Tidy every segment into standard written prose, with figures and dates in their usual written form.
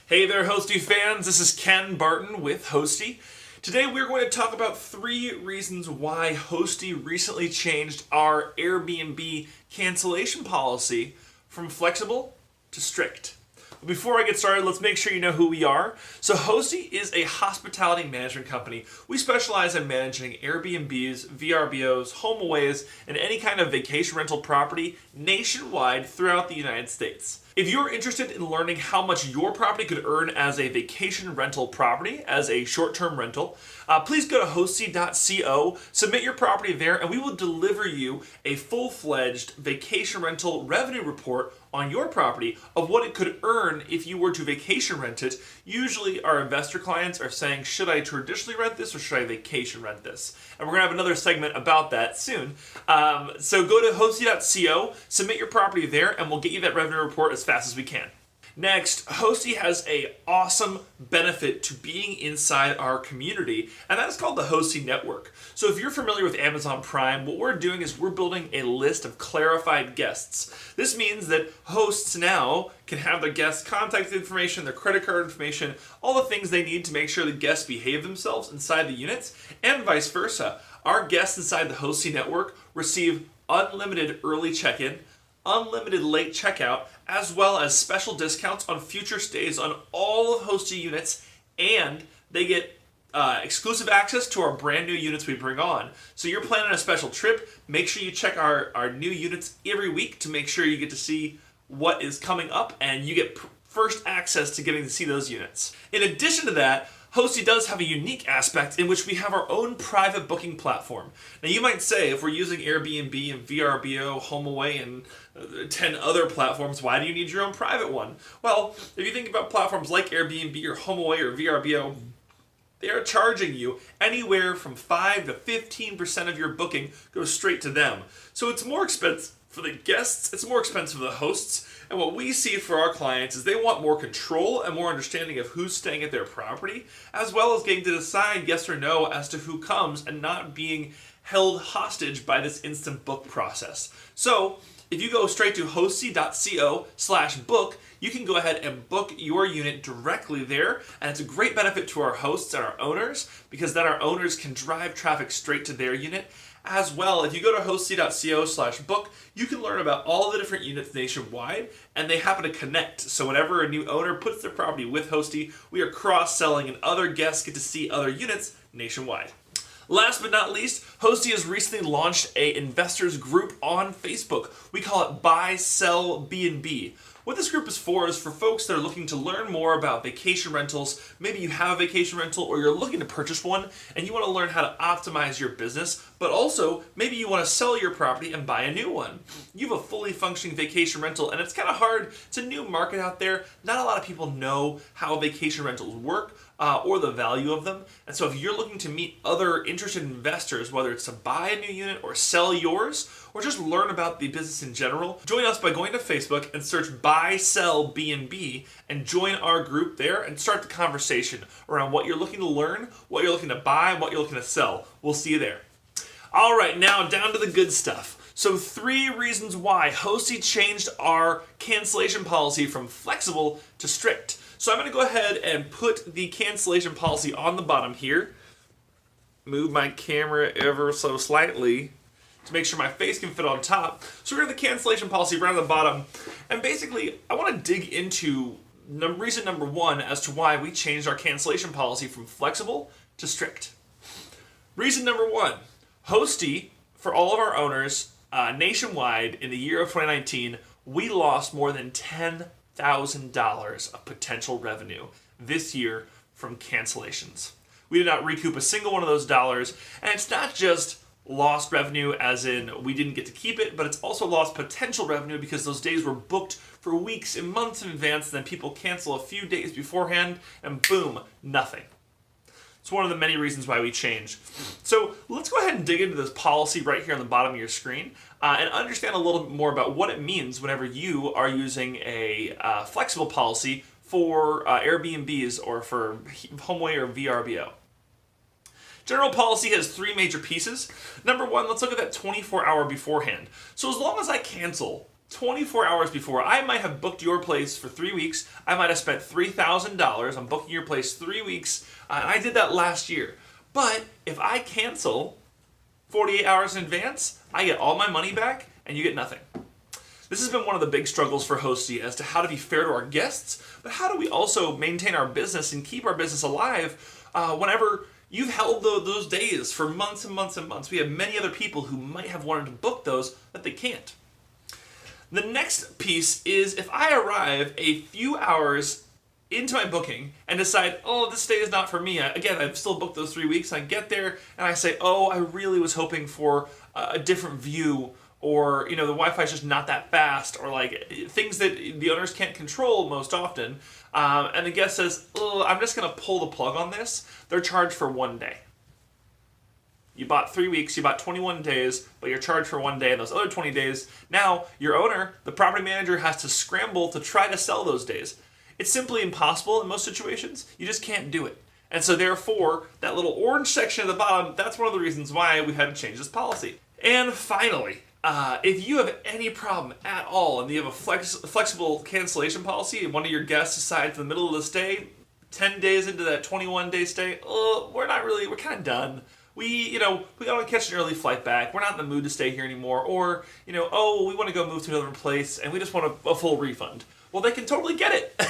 Hey there, Hoasty fans. This is Ken Barton with Hoasty. Today we're going to talk about 3 reasons why Hoasty recently changed our Airbnb cancellation policy from flexible to strict. Before I get started, let's make sure you know who we are. So Hoasty is a hospitality management company. We specialize in managing Airbnbs, VRBOs, HomeAways, and any kind of vacation rental property nationwide throughout the United States. If you're interested in learning how much your property could earn as a vacation rental property, as a short-term rental, please go to hoasty.co, submit your property there, and we will deliver you a full-fledged vacation rental revenue report on your property of what it could earn if you were to vacation rent it. Usually our investor clients are saying, should I traditionally rent this or should I vacation rent this? And we're going to have another segment about that soon. So go to hoasty.co, submit your property there, and we'll get you that revenue report as fast as we can. Next, Hoasty has an awesome benefit to being inside our community, and that is called the Hoasty Network. So if you're familiar with Amazon Prime, what we're doing is we're building a list of clarified guests. This means that hosts now can have their guests' contact information, their credit card information, all the things they need to make sure the guests behave themselves inside the units, and vice versa. Our guests inside the Hoasty Network receive unlimited early check-in, unlimited late checkout, as well as special discounts on future stays on all of Hoasty units, and they get exclusive access to our brand new units we bring on. So you're planning a special trip, make sure you check our new units every week to make sure you get to see what is coming up, and you get first access to getting to see those units. In addition to that, Hoasty does have a unique aspect in which we have our own private booking platform. Now you might say, if we're using Airbnb and VRBO, HomeAway, and 10 other platforms, why do you need your own private one? Well, if you think about platforms like Airbnb or HomeAway or VRBO, they are charging you anywhere from 5 to 15% of your booking goes straight to them. So it's more expensive for the guests, it's more expensive for the hosts, and what we see for our clients is they want more control and more understanding of who's staying at their property, as well as getting to decide yes or no as to who comes and not being held hostage by this instant book process. So if you go straight to hoasty.co/book, you can go ahead and book your unit directly there, and it's a great benefit to our hosts and our owners, because then our owners can drive traffic straight to their unit. As well, if you go to hoasty.co/book, you can learn about all the different units nationwide, and they happen to connect. So whenever a new owner puts their property with Hoasty, we are cross-selling, and other guests get to see other units nationwide. Last but not least, Hoasty has recently launched an investors group on Facebook. We call it Buy, Sell, B&B. What this group is for folks that are looking to learn more about vacation rentals. Maybe you have a vacation rental or you're looking to purchase one and you want to learn how to optimize your business, but also maybe you want to sell your property and buy a new one. You have a fully functioning vacation rental and it's kind of hard. It's a new market out there. Not a lot of people know how vacation rentals work or the value of them. And so if you're looking to meet other interested investors, whether it's to buy a new unit or sell yours, or just learn about the business in general, join us by going to Facebook and search Buy, Sell, B&B and join our group there and start the conversation around what you're looking to learn, what you're looking to buy, and what you're looking to sell. We'll see you there. All right, now down to the good stuff. So 3 reasons why Hoasty changed our cancellation policy from flexible to strict. So I'm going to go ahead and put the cancellation policy on the bottom here. Move my camera ever so slightly to make sure my face can fit on top. So we're going to have the cancellation policy right on the bottom. And basically, I want to dig into reason number 1 as to why we changed our cancellation policy from flexible to strict. Reason number 1, Hoasty, for all of our owners nationwide in the year of 2019, we lost more than $10,000 of potential revenue this year from cancellations. We did not recoup a single one of those dollars, and it's not just lost revenue as in we didn't get to keep it, but it's also lost potential revenue because those days were booked for weeks and months in advance, and then people cancel a few days beforehand, and boom, nothing. It's one of the many reasons why we changed. So let's go ahead and dig into this policy right here on the bottom of your screen and understand a little bit more about what it means whenever you are using a flexible policy for Airbnbs or for HomeAway or VRBO. General policy has 3 major pieces. Number 1, let's look at that 24-hour beforehand. So as long as I cancel 24 hours before, I might have booked your place for 3 weeks. I might have spent $3,000 on booking your place 3 weeks, and I did that last year. But if I cancel 48 hours in advance, I get all my money back, and you get nothing. This has been one of the big struggles for Hoasty as to how to be fair to our guests, but how do we also maintain our business and keep our business alive whenever you've held those days for months and months and months. We have many other people who might have wanted to book those, but they can't. The next piece is if I arrive a few hours into my booking and decide, oh, this stay is not for me. Again, I've still booked those 3 weeks. I get there and I say, oh, I really was hoping for a different view, or the Wi-Fi is just not that fast, or like things that the owners can't control most often. And the guest says, oh, I'm just going to pull the plug on this. They're charged for 1 day. You bought 3 weeks, you bought 21 days, but you're charged for 1 day, and those other 20 days, now your owner, the property manager, has to scramble to try to sell those days. It's simply impossible in most situations. You just can't do it. And so therefore, that little orange section at the bottom, that's one of the reasons why we've had to change this policy. And finally, if you have any problem at all and you have a flexible cancellation policy and one of your guests decides in the middle of the stay, 10 days into that 21-day stay, we're kind of done. We got to catch an early flight back. We're not in the mood to stay here anymore. Or, we want to go move to another place and we just want a full refund. Well, they can totally get it.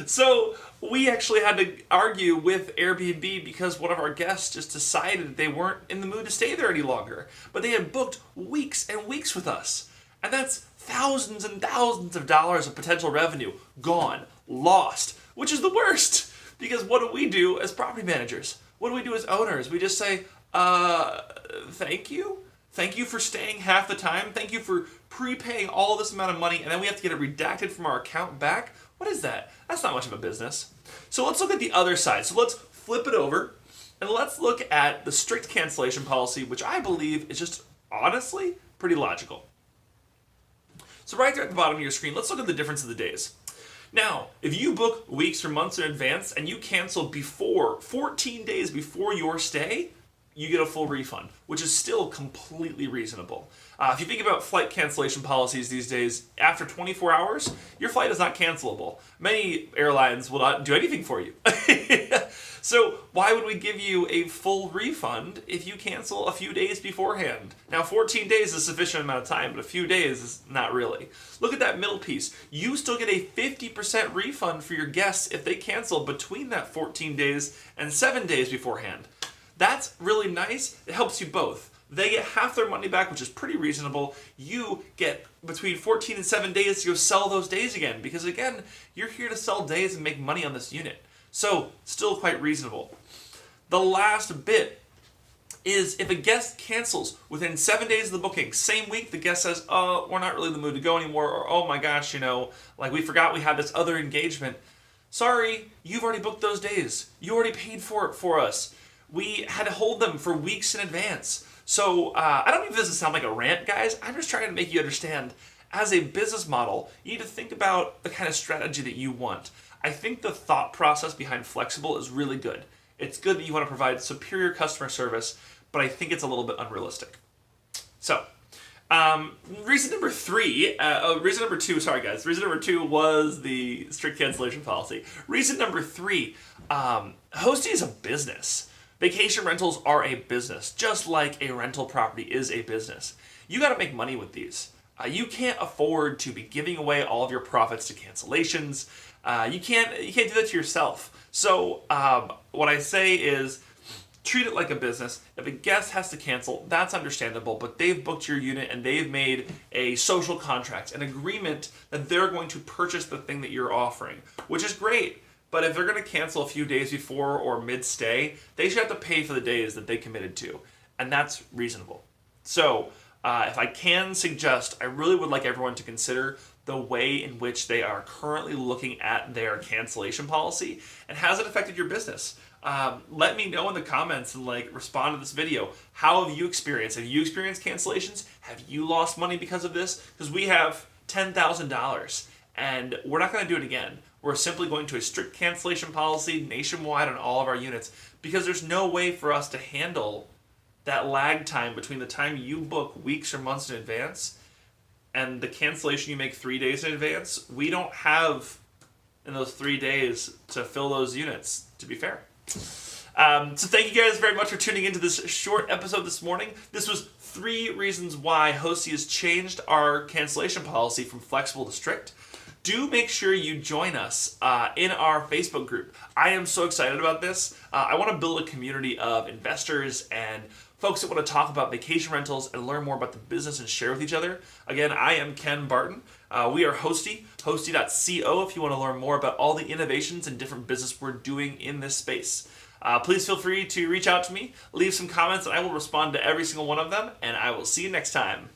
So we actually had to argue with Airbnb because one of our guests just decided that they weren't in the mood to stay there any longer. But they had booked weeks and weeks with us. And that's thousands and thousands of dollars of potential revenue gone, lost, which is the worst. Because what do we do as property managers? What do we do as owners? We just say, thank you. Thank you for staying half the time. Thank you for prepaying all this amount of money, and then we have to get it redacted from our account back. What is that? That's not much of a business. So let's look at the other side. So let's flip it over, and let's look at the strict cancellation policy, which I believe is just, honestly, pretty logical. So right there at the bottom of your screen, let's look at the difference of the days. Now, if you book weeks or months in advance and you cancel 14 days before your stay, you get a full refund, which is still completely reasonable. If you think about flight cancellation policies these days, after 24 hours, your flight is not cancelable. Many airlines will not do anything for you. So why would we give you a full refund if you cancel a few days beforehand? Now, 14 days is a sufficient amount of time, but a few days is not really. Look at that middle piece. You still get a 50% refund for your guests if they cancel between that 14 days and 7 days beforehand. That's really nice. It helps you both. They get half their money back, which is pretty reasonable. You get between 14 and 7 days to go sell those days again, because again, you're here to sell days and make money on this unit. So, still quite reasonable. The last bit is if a guest cancels within 7 days of the booking, same week the guest says, oh, we're not really in the mood to go anymore, or oh my gosh, we forgot we had this other engagement. Sorry, you've already booked those days. You already paid for it for us. We had to hold them for weeks in advance. So, I don't mean this to sound like a rant, guys. I'm just trying to make you understand, as a business model, you need to think about the kind of strategy that you want. I think the thought process behind flexible is really good. It's good that you want to provide superior customer service, but I think it's a little bit unrealistic. So, reason number two was the strict cancellation policy. Reason number 3, Hoasty is a business. Vacation rentals are a business, just like a rental property is a business. You got to make money with these. You can't afford to be giving away all of your profits to cancellations. You can't do that to yourself. So what I say is treat it like a business. If a guest has to cancel, that's understandable, but they've booked your unit and they've made a social contract, an agreement that they're going to purchase the thing that you're offering, which is great. But if they're going to cancel a few days before or mid-stay, they should have to pay for the days that they committed to. And that's reasonable. So if I can suggest, I really would like everyone to consider the way in which they are currently looking at their cancellation policy, and has it affected your business? Let me know in the comments and respond to this video. How have you experienced? Have you experienced cancellations? Have you lost money because of this? Because we have $10,000 and we're not going to do it again. We're simply going to a strict cancellation policy nationwide on all of our units, because there's no way for us to handle that lag time between the time you book weeks or months in advance and the cancellation you make 3 days in advance, we don't have in those 3 days to fill those units, to be fair. So thank you guys very much for tuning into this short episode this morning. This was 3 reasons why Hoasty has changed our cancellation policy from flexible to strict. Do make sure you join us in our Facebook group. I am so excited about this. I want to build a community of investors and folks that want to talk about vacation rentals and learn more about the business and share with each other. Again, I am Ken Barton. We are Hoasty, hoasty.co if you want to learn more about all the innovations and different business we're doing in this space. Please feel free to reach out to me, leave some comments, and I will respond to every single one of them, and I will see you next time.